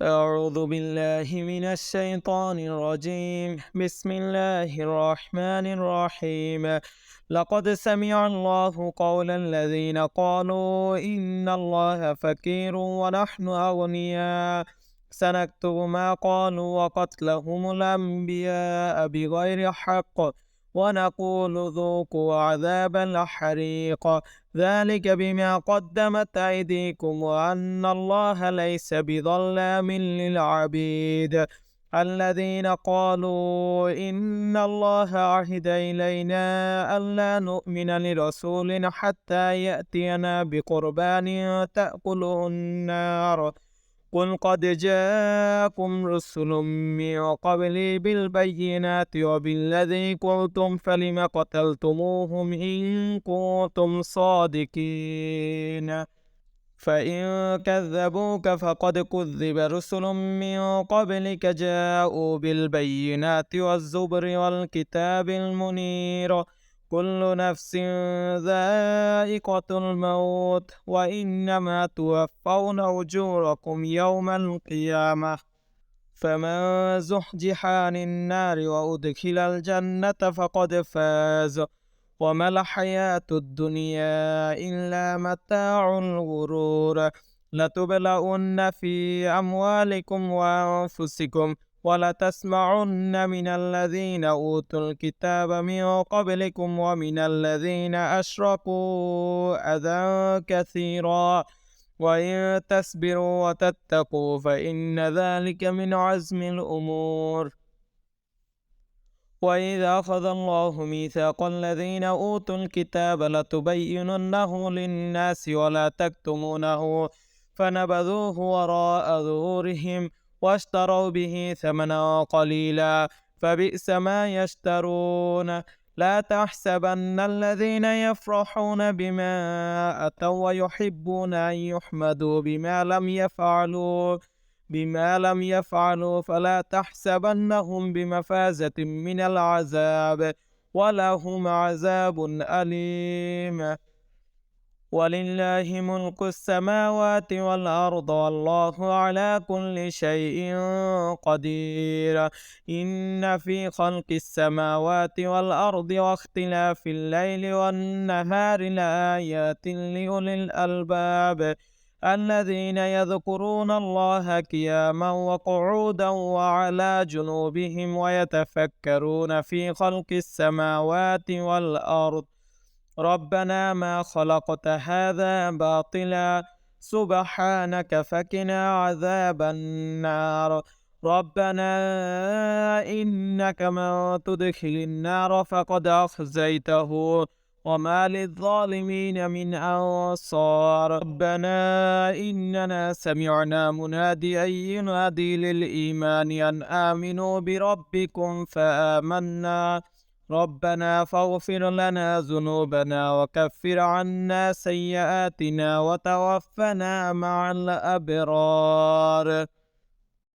أعوذ بالله من الشيطان الرجيم. بسم الله الرحمن الرحيم. لقد سمع الله قول الذين قالوا إن الله فقير ونحن أغنياء سنكتب ما قالوا وقتلهم الأنبياء بغير حق ونقول ذوقوا عذاب الحريق ذلك بما قدمت أيديكم وأن الله ليس بظلام للعبيد. الذين قالوا إن الله عهد إلينا ألا نؤمن لرسول حتى يأتينا بقربان تأكله النار قل قد جاءكم رسل من قبلي بالبينات وبالذي قلتم فلم قتلتموهم إن كنتم صادقين فإن كذبوك فقد كذب رسل من قبلك جاءوا بالبينات والزبر والكتاب المنير كل نفس ذائقة الموت وإنما توفون أجوركم يوم القيامة فمن زحزح عن النار وأدخل الجنة فقد فاز وما الحياة الدنيا إلا متاع الغرور لتبلؤن في أموالكم وأنفسكم ولتسمعن من الذين أوتوا الكتاب من قبلكم ومن الذين أشركوا أذى كثيرا وإن تصبروا وتتقوا فإن ذلك من عزم الأمور وإذا أخذ الله ميثاق الذين أوتوا الكتاب لتبيننه للناس ولا تكتمونه فنبذوه وراء ظهورهم واشتروا به ثمنا قليلا فبئس ما يشترون لا تحسبن الذين يفرحون بما أتوا ويحبون أن يحمدوا بما لم يفعلوا فلا تحسبنهم بمفازة من العذاب ولهم عذاب أليم ولله ملك السماوات والأرض والله على كل شيء قدير إن في خلق السماوات والأرض واختلاف الليل والنهار لآيات لأولي الألباب الذين يذكرون الله قياما وقعودا وعلى جنوبهم ويتفكرون في خلق السماوات والأرض ربنا ما خلقت هذا باطلا سبحانك فقنا عذاب النار ربنا إنك من تدخل النار فقد أخزيته وما للظالمين من أنصار ربنا إننا سمعنا مناديا ينادي للإيمان أن آمنوا بربكم فآمنا ربنا فاغفر لنا ذنوبنا وكفر عنا سيئاتنا وتوفنا مع الأبرار